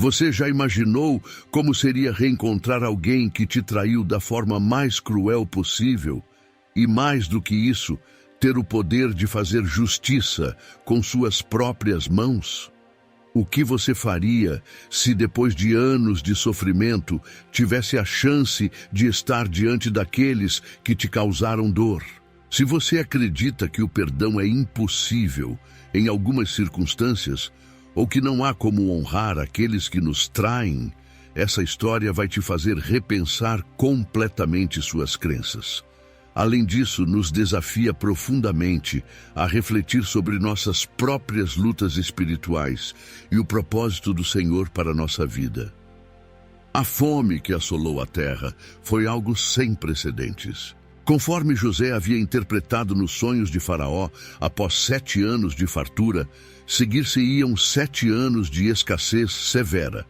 Você já imaginou como seria reencontrar alguém que te traiu da forma mais cruel possível? E mais do que isso, ter o poder de fazer justiça com suas próprias mãos? O que você faria se, depois de anos de sofrimento, tivesse a chance de estar diante daqueles que te causaram dor? Se você acredita que o perdão é impossível em algumas circunstâncias, ou que não há como honrar aqueles que nos traem, essa história vai te fazer repensar completamente suas crenças. Além disso, nos desafia profundamente a refletir sobre nossas próprias lutas espirituais e o propósito do Senhor para a nossa vida. A fome que assolou a terra foi algo sem precedentes. Conforme José havia interpretado nos sonhos de Faraó, após 7 anos de fartura, seguir-se-iam 7 anos de escassez severa.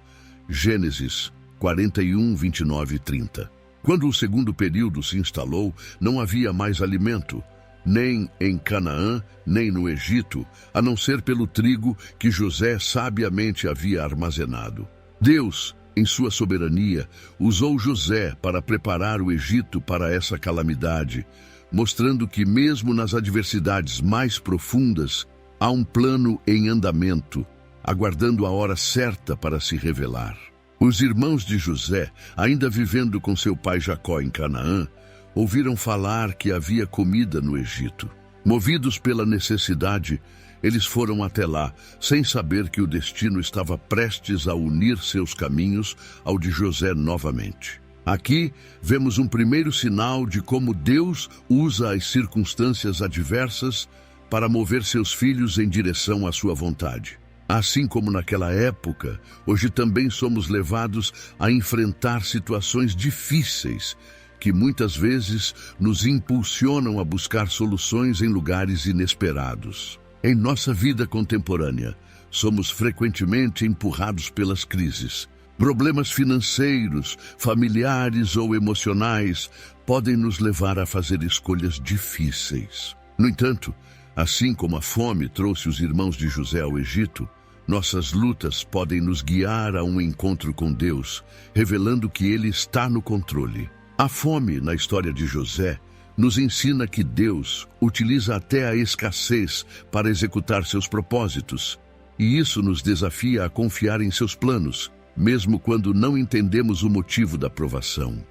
Gênesis 41, 29 e 30. Quando o segundo período se instalou, não havia mais alimento, nem em Canaã, nem no Egito, a não ser pelo trigo que José sabiamente havia armazenado. Deus, em sua soberania, usou José para preparar o Egito para essa calamidade, mostrando que mesmo nas adversidades mais profundas, há um plano em andamento, aguardando a hora certa para se revelar. Os irmãos de José, ainda vivendo com seu pai Jacó em Canaã, ouviram falar que havia comida no Egito. Movidos pela necessidade, eles foram até lá, sem saber que o destino estava prestes a unir seus caminhos ao de José novamente. Aqui vemos um primeiro sinal de como Deus usa as circunstâncias adversas para mover seus filhos em direção à sua vontade. Assim como naquela época, hoje também somos levados a enfrentar situações difíceis que muitas vezes nos impulsionam a buscar soluções em lugares inesperados. Em nossa vida contemporânea, somos frequentemente empurrados pelas crises. Problemas financeiros, familiares ou emocionais podem nos levar a fazer escolhas difíceis. No entanto, assim como a fome trouxe os irmãos de José ao Egito, nossas lutas podem nos guiar a um encontro com Deus, revelando que Ele está no controle. A fome, na história de José, nos ensina que Deus utiliza até a escassez para executar seus propósitos, e isso nos desafia a confiar em seus planos, mesmo quando não entendemos o motivo da provação.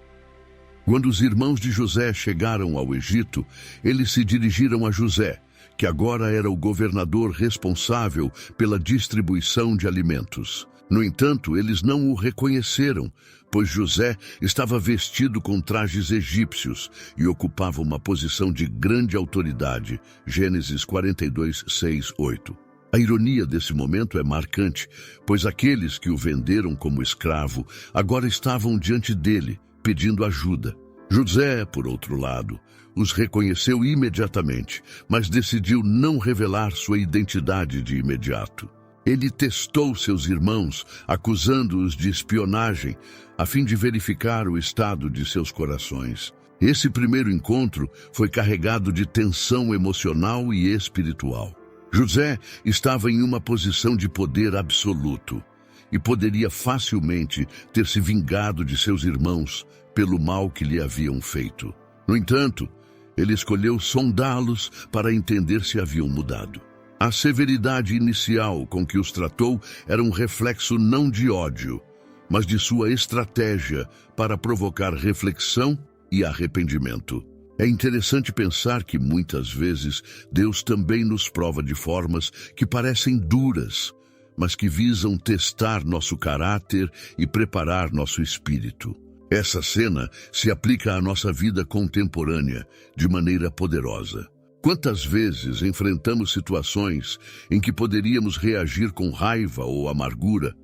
Quando os irmãos de José chegaram ao Egito, eles se dirigiram a José, que agora era o governador responsável pela distribuição de alimentos. No entanto, eles não o reconheceram, pois José estava vestido com trajes egípcios e ocupava uma posição de grande autoridade. Gênesis 42, 6, 8. A ironia desse momento é marcante, pois aqueles que o venderam como escravo agora estavam diante dele, pedindo ajuda. José, por outro lado, os reconheceu imediatamente, mas decidiu não revelar sua identidade de imediato. Ele testou seus irmãos, acusando-os de espionagem, a fim de verificar o estado de seus corações. Esse primeiro encontro foi carregado de tensão emocional e espiritual. José estava em uma posição de poder absoluto e poderia facilmente ter se vingado de seus irmãos pelo mal que lhe haviam feito. No entanto, ele escolheu sondá-los para entender se haviam mudado. A severidade inicial com que os tratou era um reflexo não de ódio, mas de sua estratégia para provocar reflexão e arrependimento. É interessante pensar que muitas vezes Deus também nos prova de formas que parecem duras, mas que visam testar nosso caráter e preparar nosso espírito. Essa cena se aplica à nossa vida contemporânea de maneira poderosa. Quantas vezes enfrentamos situações em que poderíamos reagir com raiva ou amargura,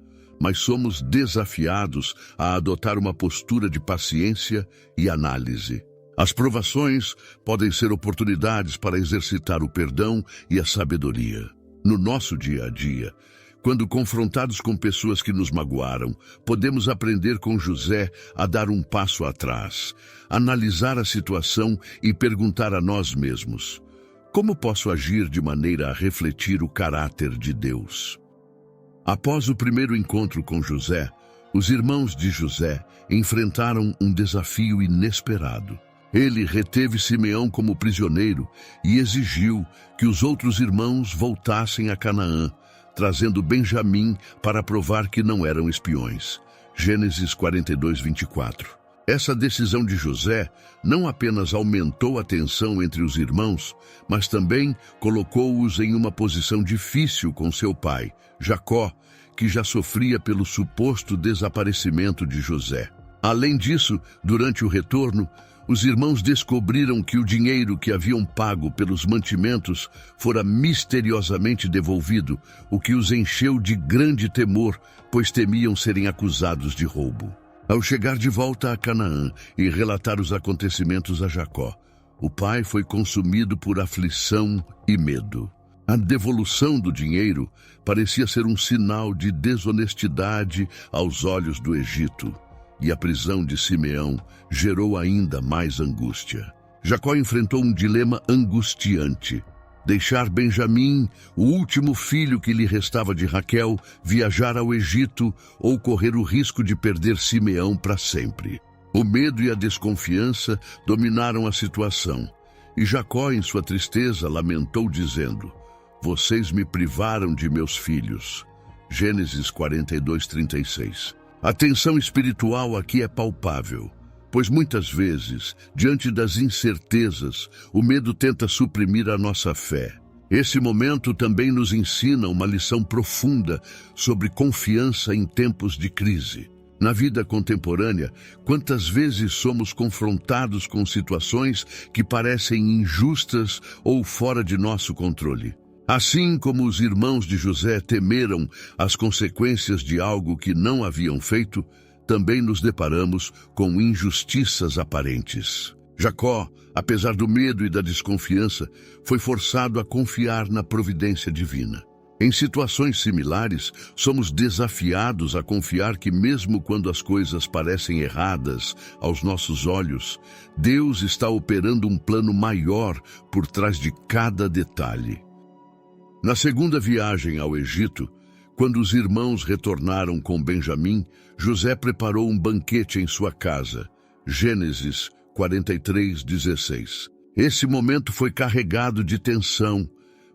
mas somos desafiados a adotar uma postura de paciência e análise. As provações podem ser oportunidades para exercitar o perdão e a sabedoria. No nosso dia a dia, quando confrontados com pessoas que nos magoaram, podemos aprender com José a dar um passo atrás, analisar a situação e perguntar a nós mesmos: como posso agir de maneira a refletir o caráter de Deus? Após o primeiro encontro com José, os irmãos de José enfrentaram um desafio inesperado. Ele reteve Simeão como prisioneiro e exigiu que os outros irmãos voltassem a Canaã, trazendo Benjamim para provar que não eram espiões. Gênesis 42, 24. Essa decisão de José não apenas aumentou a tensão entre os irmãos, mas também colocou-os em uma posição difícil com seu pai, Jacó, que já sofria pelo suposto desaparecimento de José. Além disso, durante o retorno, os irmãos descobriram que o dinheiro que haviam pago pelos mantimentos fora misteriosamente devolvido, o que os encheu de grande temor, pois temiam serem acusados de roubo. Ao chegar de volta a Canaã e relatar os acontecimentos a Jacó, o pai foi consumido por aflição e medo. A devolução do dinheiro parecia ser um sinal de desonestidade aos olhos do Egito, e a prisão de Simeão gerou ainda mais angústia. Jacó enfrentou um dilema angustiante: deixar Benjamim, o último filho que lhe restava de Raquel, viajar ao Egito ou correr o risco de perder Simeão para sempre. O medo e a desconfiança dominaram a situação, e Jacó, em sua tristeza, lamentou dizendo: vocês me privaram de meus filhos. Gênesis 42, 36. A tensão espiritual aqui é palpável, pois muitas vezes, diante das incertezas, o medo tenta suprimir a nossa fé. Esse momento também nos ensina uma lição profunda sobre confiança em tempos de crise. Na vida contemporânea, quantas vezes somos confrontados com situações que parecem injustas ou fora de nosso controle? Assim como os irmãos de José temeram as consequências de algo que não haviam feito, também nos deparamos com injustiças aparentes. Jacó, apesar do medo e da desconfiança, foi forçado a confiar na providência divina. Em situações similares, somos desafiados a confiar que mesmo quando as coisas parecem erradas aos nossos olhos, Deus está operando um plano maior por trás de cada detalhe. Na segunda viagem ao Egito, quando os irmãos retornaram com Benjamim, José preparou um banquete em sua casa. Gênesis 43, 16. Esse momento foi carregado de tensão,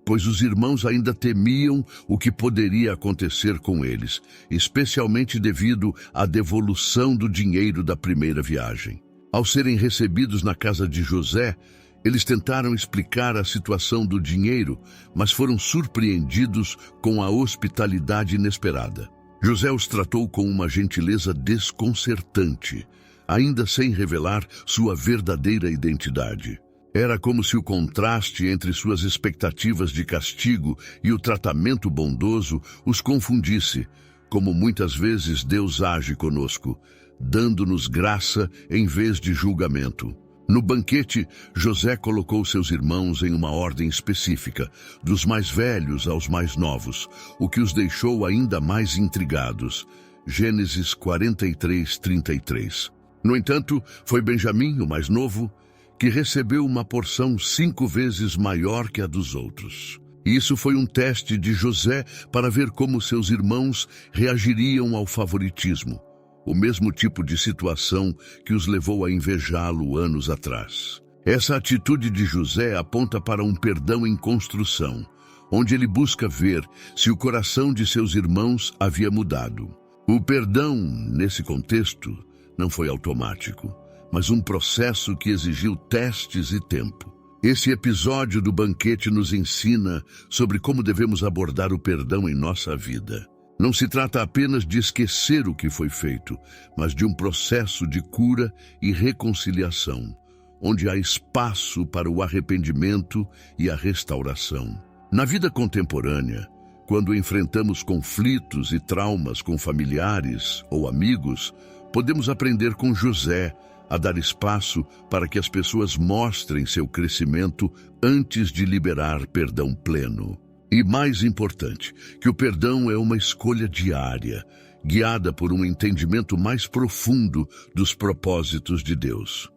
pois os irmãos ainda temiam o que poderia acontecer com eles, especialmente devido à devolução do dinheiro da primeira viagem. Ao serem recebidos na casa de José, eles tentaram explicar a situação do dinheiro, mas foram surpreendidos com a hospitalidade inesperada. José os tratou com uma gentileza desconcertante, ainda sem revelar sua verdadeira identidade. Era como se o contraste entre suas expectativas de castigo e o tratamento bondoso os confundisse, como muitas vezes Deus age conosco, dando-nos graça em vez de julgamento. No banquete, José colocou seus irmãos em uma ordem específica, dos mais velhos aos mais novos, o que os deixou ainda mais intrigados. Gênesis 43, 33. No entanto, foi Benjamim, o mais novo, que recebeu uma porção 5 vezes maior que a dos outros. Isso foi um teste de José para ver como seus irmãos reagiriam ao favoritismo. O mesmo tipo de situação que os levou a invejá-lo anos atrás. Essa atitude de José aponta para um perdão em construção, onde ele busca ver se o coração de seus irmãos havia mudado. O perdão, nesse contexto, não foi automático, mas um processo que exigiu testes e tempo. Esse episódio do banquete nos ensina sobre como devemos abordar o perdão em nossa vida. Não se trata apenas de esquecer o que foi feito, mas de um processo de cura e reconciliação, onde há espaço para o arrependimento e a restauração. Na vida contemporânea, quando enfrentamos conflitos e traumas com familiares ou amigos, podemos aprender com José a dar espaço para que as pessoas mostrem seu crescimento antes de liberar perdão pleno. E mais importante, que o perdão é uma escolha diária, guiada por um entendimento mais profundo dos propósitos de Deus.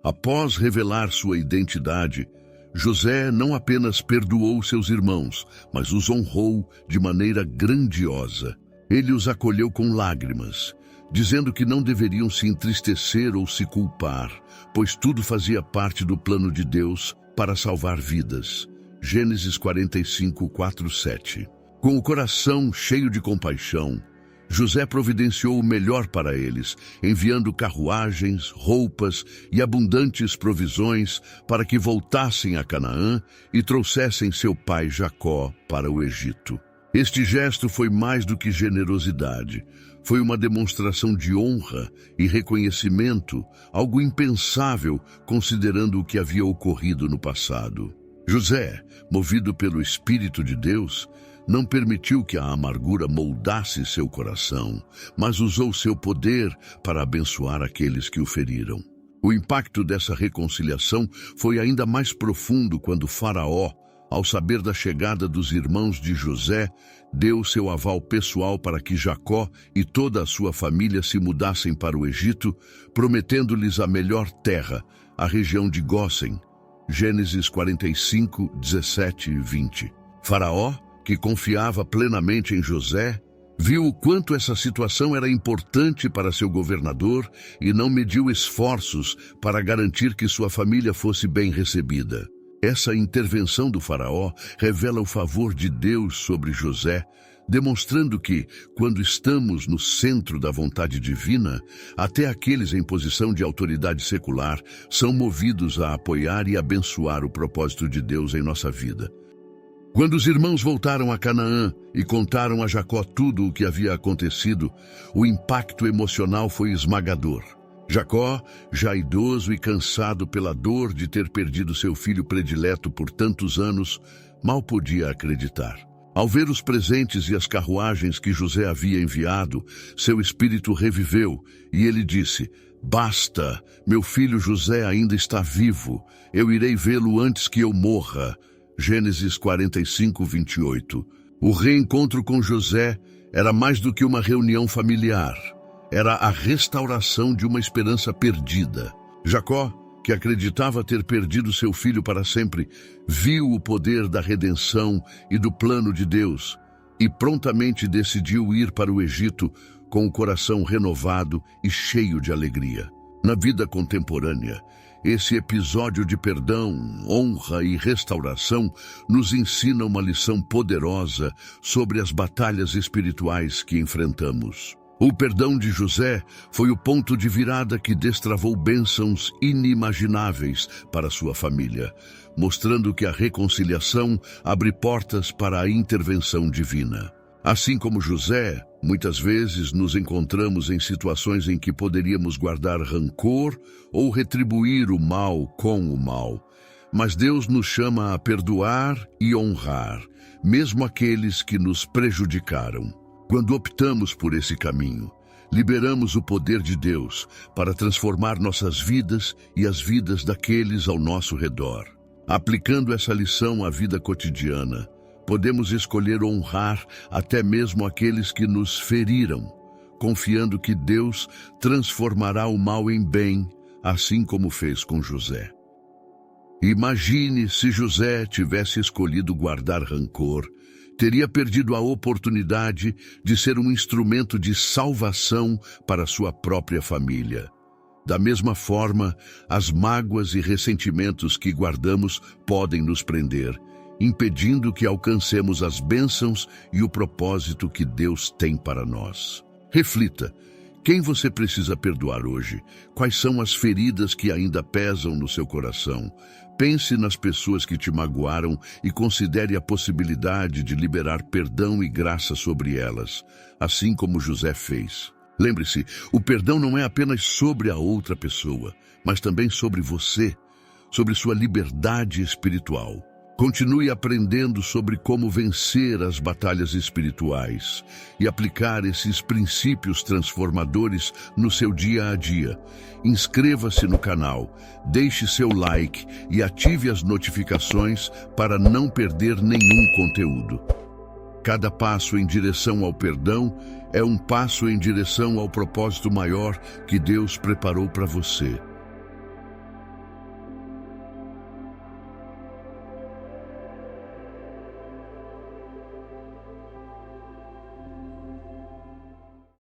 Após revelar sua identidade, José não apenas perdoou seus irmãos, mas os honrou de maneira grandiosa. Ele os acolheu com lágrimas, dizendo que não deveriam se entristecer ou se culpar, pois tudo fazia parte do plano de Deus para salvar vidas. Gênesis 45, 4-7. Com o coração cheio de compaixão, José providenciou o melhor para eles, enviando carruagens, roupas e abundantes provisões para que voltassem a Canaã e trouxessem seu pai Jacó para o Egito. Este gesto foi mais do que generosidade. Foi uma demonstração de honra e reconhecimento, algo impensável considerando o que havia ocorrido no passado. José, movido pelo Espírito de Deus, não permitiu que a amargura moldasse seu coração, mas usou seu poder para abençoar aqueles que o feriram. O impacto dessa reconciliação foi ainda mais profundo quando Faraó, ao saber da chegada dos irmãos de José, deu seu aval pessoal para que Jacó e toda a sua família se mudassem para o Egito, prometendo-lhes a melhor terra, a região de Gósen. Gênesis 45, 17 e 20. Faraó, que confiava plenamente em José, viu o quanto essa situação era importante para seu governador e não mediu esforços para garantir que sua família fosse bem recebida. Essa intervenção do faraó revela o favor de Deus sobre José, demonstrando que, quando estamos no centro da vontade divina, até aqueles em posição de autoridade secular são movidos a apoiar e abençoar o propósito de Deus em nossa vida. Quando os irmãos voltaram a Canaã e contaram a Jacó tudo o que havia acontecido, o impacto emocional foi esmagador. Jacó, já idoso e cansado pela dor de ter perdido seu filho predileto por tantos anos, mal podia acreditar. Ao ver os presentes e as carruagens que José havia enviado, seu espírito reviveu e ele disse: "Basta, meu filho José ainda está vivo, eu irei vê-lo antes que eu morra." Gênesis 45, 28. O reencontro com José era mais do que uma reunião familiar. Era a restauração de uma esperança perdida. Jacó, que acreditava ter perdido seu filho para sempre, viu o poder da redenção e do plano de Deus e prontamente decidiu ir para o Egito com o coração renovado e cheio de alegria. Na vida contemporânea, esse episódio de perdão, honra e restauração nos ensina uma lição poderosa sobre as batalhas espirituais que enfrentamos. O perdão de José foi o ponto de virada que destravou bênçãos inimagináveis para sua família, mostrando que a reconciliação abre portas para a intervenção divina. Assim como José, muitas vezes nos encontramos em situações em que poderíamos guardar rancor ou retribuir o mal com o mal. Mas Deus nos chama a perdoar e honrar, mesmo aqueles que nos prejudicaram. Quando optamos por esse caminho, liberamos o poder de Deus para transformar nossas vidas e as vidas daqueles ao nosso redor. Aplicando essa lição à vida cotidiana, podemos escolher honrar até mesmo aqueles que nos feriram, confiando que Deus transformará o mal em bem, assim como fez com José. Imagine se José tivesse escolhido guardar rancor, teria perdido a oportunidade de ser um instrumento de salvação para sua própria família. Da mesma forma, as mágoas e ressentimentos que guardamos podem nos prender, impedindo que alcancemos as bênçãos e o propósito que Deus tem para nós. Reflita, quem você precisa perdoar hoje? Quais são as feridas que ainda pesam no seu coração? Pense nas pessoas que te magoaram e considere a possibilidade de liberar perdão e graça sobre elas, assim como José fez. Lembre-se, o perdão não é apenas sobre a outra pessoa, mas também sobre você, sobre sua liberdade espiritual. Continue aprendendo sobre como vencer as batalhas espirituais e aplicar esses princípios transformadores no seu dia a dia. Inscreva-se no canal, deixe seu like e ative as notificações para não perder nenhum conteúdo. Cada passo em direção ao perdão é um passo em direção ao propósito maior que Deus preparou para você.